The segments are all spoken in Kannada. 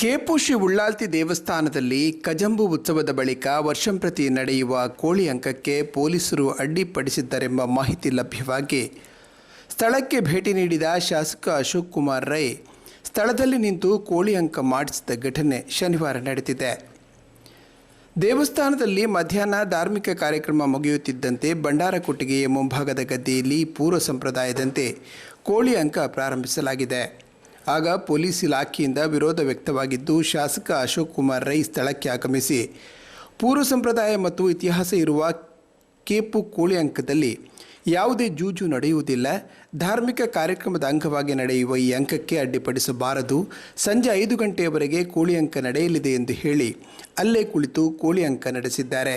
ಕೇಪು ಶ್ರೀ ಉಳ್ಳಾಲ್ತಿ ದೇವಸ್ಥಾನದಲ್ಲಿ ಕಜಂಬು ಉತ್ಸವದ ಬಳಿಕ ವರ್ಷಂಪ್ರತಿ ನಡೆಯುವ ಕೋಳಿ ಅಂಕಕ್ಕೆ ಪೊಲೀಸರು ಅಡ್ಡಿಪಡಿಸಿದ್ದರೆಂಬ ಮಾಹಿತಿ ಲಭ್ಯವಾಗಿ ಸ್ಥಳಕ್ಕೆ ಭೇಟಿ ನೀಡಿದ ಶಾಸಕ ಅಶೋಕ್ ಕುಮಾರ್ ರೈ ಸ್ಥಳದಲ್ಲಿ ನಿಂತು ಕೋಳಿ ಅಂಕ ಮಾಡಿಸಿದ ಘಟನೆ ಶನಿವಾರ ನಡೆದಿದೆ. ದೇವಸ್ಥಾನದಲ್ಲಿ ಮಧ್ಯಾಹ್ನ ಧಾರ್ಮಿಕ ಕಾರ್ಯಕ್ರಮ ಮುಗಿಯುತ್ತಿದ್ದಂತೆ ಭಂಡಾರ ಕೊಟ್ಟಿಗೆಯ ಮುಂಭಾಗದ ಗದ್ದೆಯಲ್ಲಿ ಪೂರ್ವ ಸಂಪ್ರದಾಯದಂತೆ ಕೋಳಿ ಅಂಕ ಪ್ರಾರಂಭಿಸಲಾಗಿದೆ. ಆಗ ಪೊಲೀಸ್ ಇಲಾಖೆಯಿಂದ ವಿರೋಧ ವ್ಯಕ್ತವಾಗಿದ್ದು, ಶಾಸಕ ಅಶೋಕ್ ಕುಮಾರ್ ರೈ ಸ್ಥಳಕ್ಕೆ ಆಗಮಿಸಿ ಪೂರ್ವ ಸಂಪ್ರದಾಯ ಮತ್ತು ಇತಿಹಾಸ ಇರುವ ಕೇಪು ಕೋಳಿ ಅಂಕದಲ್ಲಿ ಯಾವುದೇ ಜೂಜು ನಡೆಯುವುದಿಲ್ಲ, ಧಾರ್ಮಿಕ ಕಾರ್ಯಕ್ರಮದ ಅಂಗವಾಗಿ ನಡೆಯುವ ಈ ಅಂಕಕ್ಕೆ ಅಡ್ಡಿಪಡಿಸಬಾರದು, ಸಂಜೆ 5 ಗಂಟೆಯವರೆಗೆ ಕೋಳಿ ಅಂಕ ನಡೆಯಲಿದೆ ಎಂದು ಹೇಳಿ ಅಲ್ಲೇ ಕುಳಿತು ಕೋಳಿ ಅಂಕ ನಡೆಸಿದ್ದಾರೆ.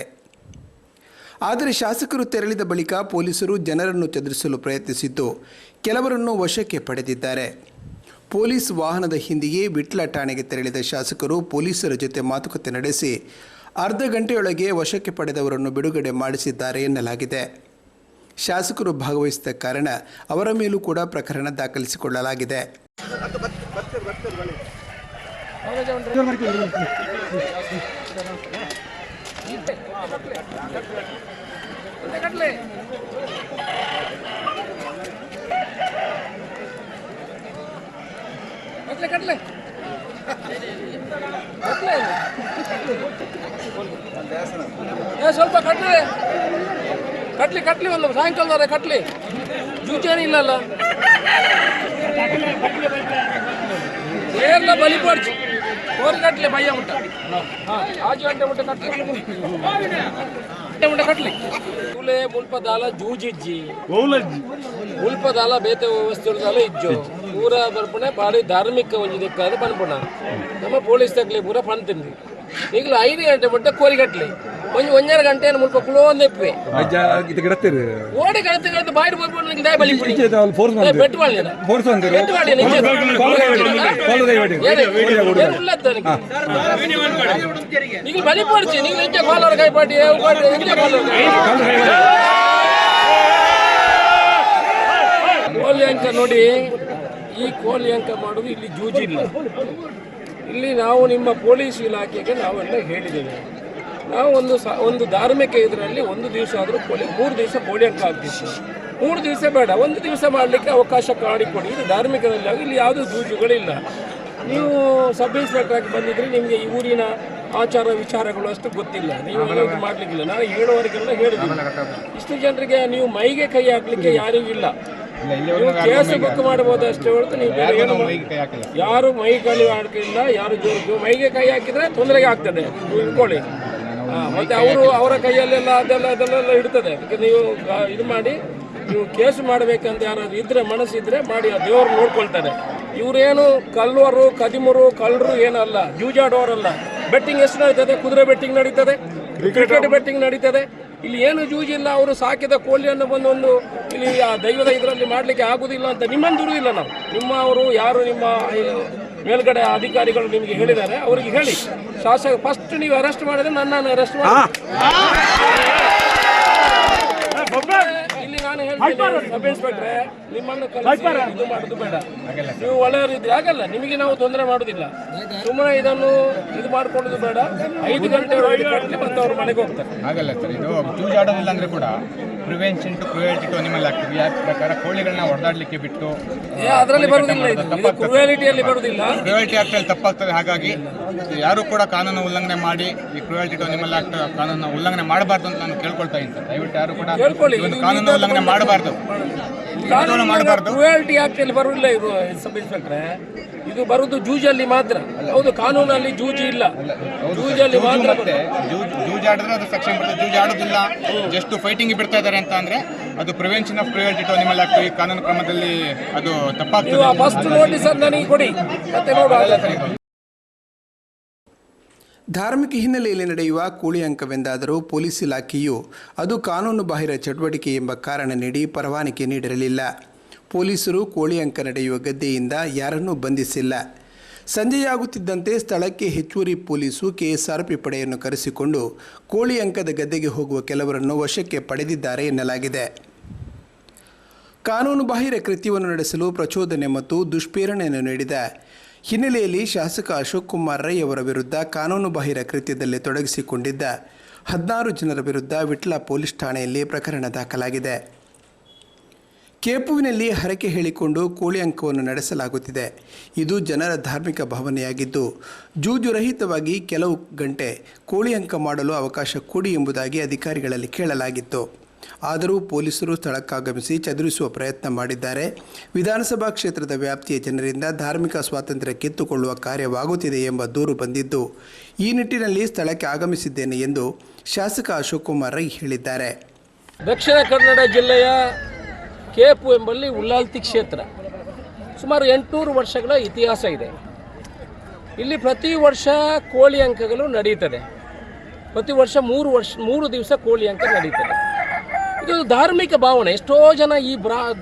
ಆದರೆ ಶಾಸಕರು ತೆರಳಿದ ಬಳಿಕ ಪೊಲೀಸರು ಜನರನ್ನು ಚದುರಿಸಲು ಪ್ರಯತ್ನಿಸಿದ್ದು, ಕೆಲವರನ್ನು ವಶಕ್ಕೆ ಪಡೆದಿದ್ದಾರೆ. ಪೊಲೀಸ್ ವಾಹನದ ಹಿಂದೆಯೇ ವಿಟ್ಲ ಠಾಣೆಗೆ ತೆರಳಿದ ಶಾಸಕರು ಪೊಲೀಸರ ಜೊತೆ ಮಾತುಕತೆ ನಡೆಸಿ ಅರ್ಧ ಗಂಟೆಯೊಳಗೆ ವಶಕ್ಕೆ ಪಡೆದವರನ್ನು ಬಿಡುಗಡೆ ಮಾಡಿಸಿದ್ದಾರೆ ಎನ್ನಲಾಗಿದೆ. ಶಾಸಕರು ಭಾಗವಹಿಸಿದ ಕಾರಣ ಅವರ ಮೇಲೂ ಕೂಡ ಪ್ರಕರಣ ದಾಖಲಿಸಿಕೊಳ್ಳಲಾಗಿದೆ. ಸ್ವಲ್ಪ ಕಟ್ಲಿ ಒಂದು ಸಾಯಂಕಾಲದವರೆ ಕಟ್ಲಿ, ಜೂಚೇನಿಲ್ಲಲ್ಲ ಎಲ್ಲ ಬಲಿ ಪಡ್ಚು ಕೋರಿ ಕಟ್ಲಿ ಭಯ ಉಂಟ. ಆಜು ಗಂಟೆ ಉಂಟ ಕಟ್ಲಿ ತುಲೆ ಮುಲ್ಪದಾಲ ಜೂಜಿಜ್ಜಿ ಮುಲ್ಪದಾಲ ಬೇತೆ ವಸ್ತುದಾಲ ಇಜ್ಜು ಪೂರ ಬರ್ಪಣೆ ಬಾರಿ ಧಾರ್ಮಿಕ ಒಂಜಿದಕ್ಕಾದ ಪನ್ಪುಣ ನಮ್ಮ ಪೊಲೀಸ್ ತಗ್ಲಿ ಪೂರ ಪಣ್ತಿಂದು ಈಗಲೂ 5 ಗಂಟೆ ಬಿಟ್ಟು ಕೋರಿ ಕಟ್ಲಿ ಒಂದರ ಗಂಟೆ ಮುಲ್ಪ ಕುಳೋ ಒಂದೆಪ್ಪೆ ಓಡಿ ಕಳತೆ ಬಾಯಿಡ್ ನೀವು ಬಲಿ ಪಡಿಸಿ ನೀವು ನಿಜ ಕಾಲರ ಕೈಪಾಟಿ ಕೋಳಿ ಅಂಕ ನೋಡಿ. ಈ ಕೋಳಿ ಅಂಕ ಮಾಡೋದು ಇಲ್ಲಿ ಜೂಜಿಲ್ಲ. ಇಲ್ಲಿ ನಾವು ನಿಮ್ಮ ಪೊಲೀಸ್ ಇಲಾಖೆಗೆ ನಾವೆಲ್ಲ ಹೇಳಿದ್ದೇವೆ, ನಾವು ಒಂದು ಧಾರ್ಮಿಕ ಇದರಲ್ಲಿ 1 ದಿವಸ ಆದರೂ ಕೋಳಿ 3 ದಿವಸ ಕೋಳಿ ಅಂಕ ಆಗ್ತಿತ್ತು. 3 ದಿವಸ ಬೇಡ, 1 ದಿವಸ ಮಾಡಲಿಕ್ಕೆ ಅವಕಾಶ ಮಾಡಿಕೊಡಿ. ಇದು ಧಾರ್ಮಿಕದಲ್ಲಿ ಆಗಿ ಇಲ್ಲಿ ಯಾವುದೂ ಜೂಜುಗಳಿಲ್ಲ. ನೀವು ಸಬ್ ಇನ್ಸ್ಪೆಕ್ಟರ್ ಆಗಿ ಬಂದಿದ್ರೆ ನಿಮಗೆ ಈ ಊರಿನ ಆಚಾರ ವಿಚಾರಗಳು ಅಷ್ಟು ಗೊತ್ತಿಲ್ಲ, ನೀವು ಮಾಡಲಿಕ್ಕಿಲ್ಲ. ನಾನು ಹೇಳುವವರಿಗೆಲ್ಲ ಹೇಳಿದ್ದೀನಿ, ಇಷ್ಟು ಜನರಿಗೆ ನೀವು ಮೈಗೆ ಕೈ ಹಾಕಲಿಕ್ಕೆ ಯಾರಿಗೂ ಇಲ್ಲ. ನೀವು ಕೇಸ್ ಬುಕ್ ಮಾಡಬಹುದು ಅಷ್ಟೇ ಹೊರತು ನೀವು ಯಾರು ಮೈ ಕೈ ಹಾಕಿಲ್ಲ, ಯಾರು ಮೈಗೆ ಕೈ ಹಾಕಿದ್ರೆ ತೊಂದರೆಗೆ ಆಗ್ತದೆ, ನೀವು ಇಟ್ಕೊಳ್ಳಿ. ಮತ್ತೆ ಅವರ ಕೈಯಲ್ಲೆಲ್ಲ ಅದೆಲ್ಲ ಇಡ್ತದೆ. ಅದಕ್ಕೆ ನೀವು ಇದು ಮಾಡಿ, ನೀವು ಕೇಸು ಮಾಡಬೇಕಂತ ಯಾರಾದ್ರು ಇದ್ರೆ ಮನಸ್ಸಿದ್ರೆ ಮಾಡಿ, ಆ ದೇವರು ನೋಡ್ಕೊಳ್ತಾರೆ. ಇವರೇನು ಕಲ್ವರು ಕದಿಮರು ಕಳ್ಳರು ಏನಲ್ಲ, ಜೂಜಾಡೋರಲ್ಲ. ಬೆಟ್ಟಿಂಗ್ ಎಷ್ಟು ನಡೀತದೆ? ಕುದುರೆ ಬೆಟ್ಟಿಂಗ್ ನಡೀತದೆ, ಕ್ರಿಕೆಟ್ ಬೆಟ್ಟಿಂಗ್ ನಡೀತದೆ. ಇಲ್ಲಿ ಏನು ಜೂಜಿಲ್ಲ. ಅವರು ಸಾಕಿದ ಕೋಳಿಯನ್ನು ಬಂದೊಂದು ಇಲ್ಲಿ ಆ ದೈವದ ಇದರಲ್ಲಿ ಮಾಡಲಿಕ್ಕೆ ಆಗುದಿಲ್ಲ ಅಂತ ನಿಮ್ಮನ್ನು ದುರುವುದಿಲ್ಲ ನಾವು. ನಿಮ್ಮವರು ಯಾರು ನಿಮ್ಮ ಮೇಲ್ಗಡೆ ಅಧಿಕಾರಿಗಳು ನಿಮಗೆ ಹೇಳಿದ್ದಾರೆ, ಅವರಿಗೆ ಹೇಳಿ ಶಾಸಕ ಫಸ್ಟ್ ನೀವು ಅರೆಸ್ಟ್ ಮಾಡಿದ್ರೆ ನನ್ನನ್ನು ಅರೆಸ್ಟ್ ಮಾಡಿ. ಇಲ್ಲಿ ನಾನು ಹೇಳ್ತೇನೆ ಸಬ್ ಇನ್ಸ್ಪೆಕ್ಟ್ರೆ, ನಿಮ್ಮನ್ನು ಕಲಿಸಿ ಇದು ಮಾಡೋದು ಬೇಡ. ನೀವು ಒಳ್ಳೆಯವರಿದ್ರೆ ಆಗಲ್ಲ, ನಿಮಗೆ ನಾವು ತೊಂದರೆ ಮಾಡೋದಿಲ್ಲ. ಸುಮ್ಮನೆ ಇದನ್ನು ಇದು ಮಾಡ್ಕೊಳ್ಳೋದು ಬೇಡ. 5 ಗಂಟೆ ಕಟ್ಟಲಿ ಮತ್ತೆ ಅವ್ರ ಮನೆಗೆ ಹೋಗ್ತಾರೆ. ಆಗಲ್ಲ ಸರ್, ಇದು ಜೂಜಾಡೋದಿಲ್ಲ ಅಂದ್ರೆ ಕೂಡ prevention to cruelty to animal act ಪ್ರಕಾರ ಕೋಳಿಗಳನ್ನ ಹೊಡೆದಾಡ್ಲಿಕ್ಕೆ ಬಿಟ್ಟು ಅದರಲ್ಲಿ ಬರುವುದಿಲ್ಲ, ಇದು ಕ್ರುಯಾಲಿಟಿಯಲ್ಲಿ ಬರುವುದಿಲ್ಲ. ಕ್ರುಯಾಲಿಟಿ ಆಕ್ಟ್ ಅಲ್ಲಿ ತಪ್ಪಾಗ್ತದೆ. ಹಾಗಾಗಿ ಯಾರು ಕೂಡ ಕಾನೂನು ಉಲ್ಲಂಘನೆ ಮಾಡಿ ಈ ಕ್ರುಯಾಲಿಟಿ ಟು ಅನಿಮಲ್ ಆಕ್ಟ್ ಕಾನೂನು ಉಲ್ಲಂಘನೆ ಮಾಡಬಾರ್ದು ಅಂತ ನಾನು ಕೇಳ್ಕೊಳ್ತಾ ಇದ್ದೀನಿ. ದಯವಿಟ್ಟು ಯಾರು ಕೂಡ ಕಾನೂನು ಉಲ್ಲಂಘನೆ ಮಾಡಬಾರ್ದು. ಕ್ರುಯಾಲಿಟಿ ಆಕ್ಟ್ ಅಲ್ಲಿ ಬರುವುದಿಲ್ಲ ಇದು ಸಬ್ ಇನ್ಸ್ಪೆಕ್ಟ್ರೆ, ಇದು ಬರುವುದು ಜೂಜಲ್ಲಿ ಮಾತ್ರ. ಹೌದು, ಕಾನೂನಲ್ಲಿ ಜೂಜಿ ಇಲ್ಲ, ಜೂಜಲ್ಲಿ ಮಾತ್ರ. ಜೂಜಾಡಿದ್ರೆ ಅದು ಸೆಕ್ಷನ್ ಬರ್ತದೆ, ಜೂಜಾಡೋದಿಲ್ಲ ಜಸ್ಟ್ ಫೈಟಿಂಗ್ ಬಿಡ್ತಾ ಇದ್ದಾರೆ ಅಂತ ಅಂದ್ರೆ ಅದು prevention of cruelty to animal act ಈ ಕಾನೂನು ಕ್ರಮದಲ್ಲಿ ಅದು ತಪ್ಪಾಗ್ತದೆ. ಫಸ್ಟ್ ನೋಟಿಸ್ ನನಗೆ ಕೊಡಿ, ಮತ್ತೆ ನೋಡುವ. ಧಾರ್ಮಿಕ ಹಿನ್ನೆಲೆಯಲ್ಲಿ ನಡೆಯುವ ಕೋಳಿ ಅಂಕವೆಂದಾದರೂ ಪೊಲೀಸ್ ಇಲಾಖೆಯು ಅದು ಕಾನೂನು ಬಾಹಿರ ಚಟುವಟಿಕೆ ಎಂಬ ಕಾರಣ ನೀಡಿ ಪರವಾನಗಿ ನೀಡಿರಲಿಲ್ಲ. ಪೊಲೀಸರು ಕೋಳಿ ಅಂಕ ನಡೆಯುವ ಗದ್ದೆಯಿಂದ ಯಾರನ್ನೂ ಬಂಧಿಸಿಲ್ಲ. ಸಂಜೆಯಾಗುತ್ತಿದ್ದಂತೆ ಸ್ಥಳಕ್ಕೆ ಹೆಚ್ಚುವರಿ ಪೊಲೀಸು ಕೆಎಸ್ಆರ್ಪಿ ಪಡೆಯನ್ನು ಕರೆಸಿಕೊಂಡು ಕೋಳಿ ಅಂಕದ ಗದ್ದೆಗೆ ಹೋಗುವ ಕೆಲವರನ್ನು ವಶಕ್ಕೆ ಪಡೆದಿದ್ದಾರೆ ಎನ್ನಲಾಗಿದೆ. ಕಾನೂನು ಬಾಹಿರ ಕೃತ್ಯವನ್ನು ನಡೆಸಲು ಪ್ರಚೋದನೆ ಮತ್ತು ದುಷ್ಪ್ರೇರಣೆಯನ್ನು ನೀಡಿದ ಹಿನ್ನೆಲೆಯಲ್ಲಿ ಶಾಸಕ ಅಶೋಕ್ ಕುಮಾರ್ ರೈ ಅವರ ವಿರುದ್ಧ ಕಾನೂನುಬಾಹಿರ ಕೃತ್ಯದಲ್ಲಿ ತೊಡಗಿಸಿಕೊಂಡಿದ್ದ 16 ಜನರ ವಿರುದ್ಧ ವಿಟ್ಲ ಪೊಲೀಸ್ ಠಾಣೆಯಲ್ಲಿ ಪ್ರಕರಣ ದಾಖಲಾಗಿದೆ. ಕೇಪುವಿನಲ್ಲಿ ಹರಕೆ ಹೇಳಿಕೊಂಡು ಕೋಳಿ ಅಂಕವನ್ನು ನಡೆಸಲಾಗುತ್ತಿದೆ. ಇದು ಜನರ ಧಾರ್ಮಿಕ ಭಾವನೆಯಾಗಿದ್ದು, ಜೂಜುರಹಿತವಾಗಿ ಕೆಲವು ಗಂಟೆ ಕೋಳಿ ಅಂಕ ಮಾಡಲು ಅವಕಾಶ ಕೊಡಿ ಎಂಬುದಾಗಿ ಅಧಿಕಾರಿಗಳಲ್ಲಿ ಕೇಳಲಾಗಿತ್ತು. ಆದರೂ ಪೊಲೀಸರು ಸ್ಥಳಕ್ಕಾಗಮಿಸಿ ಚದುರಿಸುವ ಪ್ರಯತ್ನ ಮಾಡಿದ್ದಾರೆ. ವಿಧಾನಸಭಾ ಕ್ಷೇತ್ರದ ವ್ಯಾಪ್ತಿಯ ಜನರಿಂದ ಧಾರ್ಮಿಕ ಸ್ವಾತಂತ್ರ್ಯ ಕಿತ್ತುಕೊಳ್ಳುವ ಕಾರ್ಯವಾಗುತ್ತಿದೆ ಎಂಬ ದೂರು ಬಂದಿದ್ದು, ಈ ನಿಟ್ಟಿನಲ್ಲಿ ಸ್ಥಳಕ್ಕೆ ಆಗಮಿಸಿದ್ದೇನೆ ಎಂದು ಶಾಸಕ ಅಶೋಕ್ ಕುಮಾರ್ ರೈ ಹೇಳಿದ್ದಾರೆ. ದಕ್ಷಿಣ ಕನ್ನಡ ಜಿಲ್ಲೆಯ ಕೇಪು ಎಂಬಲ್ಲಿ ಉಳ್ಳಾಲ್ತಿ ಕ್ಷೇತ್ರ ಸುಮಾರು 800 ವರ್ಷಗಳ ಇತಿಹಾಸ ಇದೆ. ಇಲ್ಲಿ ಪ್ರತಿ ವರ್ಷ ಕೋಳಿ ಅಂಕಗಳು ನಡೀತದೆ. ಪ್ರತಿ ವರ್ಷ 3 ದಿವಸ ಕೋಳಿ ಅಂಕ ನಡೀತದೆ. ಇದು ಧಾರ್ಮಿಕ ಭಾವನೆ. ಎಷ್ಟೋ ಜನ ಈ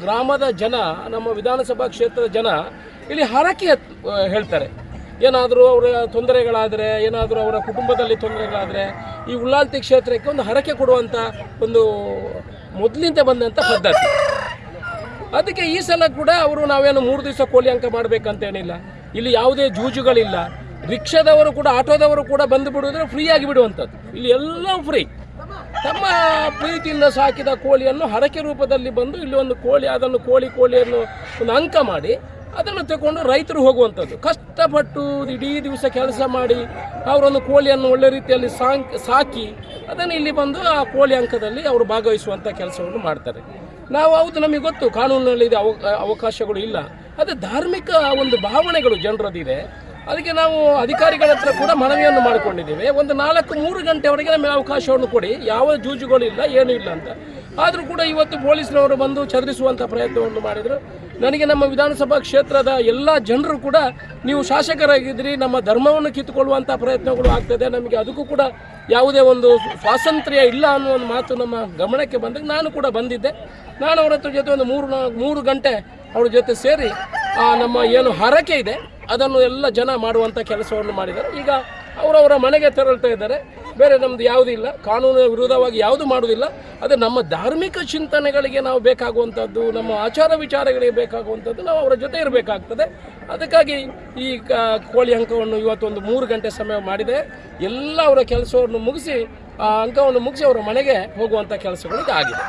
ಗ್ರಾಮದ ಜನ, ನಮ್ಮ ವಿಧಾನಸಭಾ ಕ್ಷೇತ್ರದ ಜನ ಇಲ್ಲಿ ಹರಕೆ ಹೇಳ್ತಾರೆ. ಏನಾದರೂ ಅವರ ತೊಂದರೆಗಳಾದರೆ, ಏನಾದರೂ ಅವರ ಕುಟುಂಬದಲ್ಲಿ ತೊಂದರೆಗಳಾದರೆ ಈ ಉಳ್ಳಾಲ್ತಿ ಕ್ಷೇತ್ರಕ್ಕೆ ಒಂದು ಹರಕೆ ಕೊಡುವಂಥ ಒಂದು ಮೊದಲಿಂದ ಬಂದಂಥ ಪದ್ಧತಿ. ಅದಕ್ಕೆ ಈ ಸಲ ಕೂಡ ಅವರು ನಾವೇನು 3 ದಿವಸ ಕೋಳಿ ಅಂಕ ಮಾಡಬೇಕಂತೇನಿಲ್ಲ. ಇಲ್ಲಿ ಯಾವುದೇ ಜೂಜುಗಳಿಲ್ಲ. ರಿಕ್ಷಾದವರು ಕೂಡ, ಆಟೋದವರು ಕೂಡ ಬಂದು ಬಿಡುವುದ್ರೆ ಫ್ರೀಯಾಗಿ ಬಿಡುವಂಥದ್ದು. ಇಲ್ಲಿ ಎಲ್ಲವೂ ಫ್ರೀ. ತಮ್ಮ ಪ್ರೀತಿಯಿಂದ ಸಾಕಿದ ಕೋಳಿಯನ್ನು ಹರಕೆ ರೂಪದಲ್ಲಿ ಬಂದು ಇಲ್ಲಿ ಒಂದು ಕೋಳಿ, ಅದನ್ನು ಕೋಳಿಯನ್ನು ಒಂದು ಅಂಕ ಮಾಡಿ ಅದನ್ನು ತಗೊಂಡು ರೈತರು ಹೋಗುವಂಥದ್ದು. ಕಷ್ಟಪಟ್ಟು ಇಡೀ ದಿವಸ ಕೆಲಸ ಮಾಡಿ ಅವರೊಂದು ಕೋಳಿಯನ್ನು ಒಳ್ಳೆ ರೀತಿಯಲ್ಲಿ ಸಾಕಿ ಅದನ್ನು ಇಲ್ಲಿ ಬಂದು ಆ ಕೋಳಿ ಅಂಕದಲ್ಲಿ ಅವರು ಭಾಗವಹಿಸುವಂಥ ಕೆಲಸವನ್ನು ಮಾಡ್ತಾರೆ. ನಾವು ಹೌದು, ನಮಗೆ ಗೊತ್ತು ಕಾನೂನಿನಲ್ಲಿ ಇದು ಅವಕಾಶಗಳು ಇಲ್ಲ. ಅದೇ ಧಾರ್ಮಿಕ ಒಂದು ಭಾವನೆಗಳು ಜನರದಿದೆ. ಅದಕ್ಕೆ ನಾವು ಅಧಿಕಾರಿಗಳ ಹತ್ರ ಕೂಡ ಮನವಿಯನ್ನು ಮಾಡಿಕೊಂಡಿದ್ದೇವೆ. ಒಂದು 3 ಗಂಟೆವರೆಗೆ ನಮಗೆ ಅವಕಾಶವನ್ನು ಕೊಡಿ, ಯಾವ ಜೂಜುಗಳಿಲ್ಲ, ಏನೂ ಇಲ್ಲ ಅಂತ. ಆದರೂ ಕೂಡ ಇವತ್ತು ಪೊಲೀಸ್ನವರು ಬಂದು ಚದುರಿಸುವಂಥ ಪ್ರಯತ್ನವನ್ನು ಮಾಡಿದರು. ನನಗೆ ನಮ್ಮ ವಿಧಾನಸಭಾ ಕ್ಷೇತ್ರದ ಎಲ್ಲ ಜನರು ಕೂಡ, ನೀವು ಶಾಸಕರಾಗಿದ್ದರೆ ನಮ್ಮ ಧರ್ಮವನ್ನು ಕಿತ್ತುಕೊಳ್ಳುವಂಥ ಪ್ರಯತ್ನಗಳು ಆಗ್ತದೆ, ನಮಗೆ ಅದಕ್ಕೂ ಕೂಡ ಯಾವುದೇ ಒಂದು ಸ್ವಾತಂತ್ರ್ಯ ಇಲ್ಲ ಅನ್ನೋ ಒಂದು ಮಾತು ನಮ್ಮ ಗಮನಕ್ಕೆ ಬಂದಾಗ ನಾನು ಕೂಡ ಬಂದಿದ್ದೆ. ನಾನು ಅವರ ಹತ್ರ ಜೊತೆ ಒಂದು 3 ಗಂಟೆ ಅವ್ರ ಜೊತೆ ಸೇರಿ ನಮ್ಮ ಏನು ಹರಕೆ ಇದೆ ಅದನ್ನು ಎಲ್ಲ ಜನ ಮಾಡುವಂಥ ಕೆಲಸವನ್ನು ಮಾಡಿದ್ದಾರೆ. ಈಗ ಅವರವರ ಮನೆಗೆ ತೆರಳ್ತಾ ಇದ್ದಾರೆ. ಬೇರೆ ನಮ್ಮದು ಯಾವುದೂ ಇಲ್ಲ, ಕಾನೂನಿನ ವಿರೋಧವಾಗಿ ಯಾವುದೂ ಮಾಡೋದಿಲ್ಲ. ಅದು ನಮ್ಮ ಧಾರ್ಮಿಕ ಚಿಂತನೆಗಳಿಗೆ ನಾವು ಬೇಕಾಗುವಂಥದ್ದು, ನಮ್ಮ ಆಚಾರ ವಿಚಾರಗಳಿಗೆ ಬೇಕಾಗುವಂಥದ್ದು ನಾವು ಅವರ ಜೊತೆ ಇರಬೇಕಾಗ್ತದೆ. ಅದಕ್ಕಾಗಿ ಈ ಕೋಳಿ ಅಂಕವನ್ನು ಇವತ್ತೊಂದು 3 ಗಂಟೆ ಸಮಯ ಮಾಡಿದೆ. ಎಲ್ಲ ಅವರ ಕೆಲಸವನ್ನು ಮುಗಿಸಿ, ಆ ಅಂಕವನ್ನು ಮುಗಿಸಿ ಅವರ ಮನೆಗೆ ಹೋಗುವಂಥ ಕೆಲಸಗಳು ಆಗಿದೆ.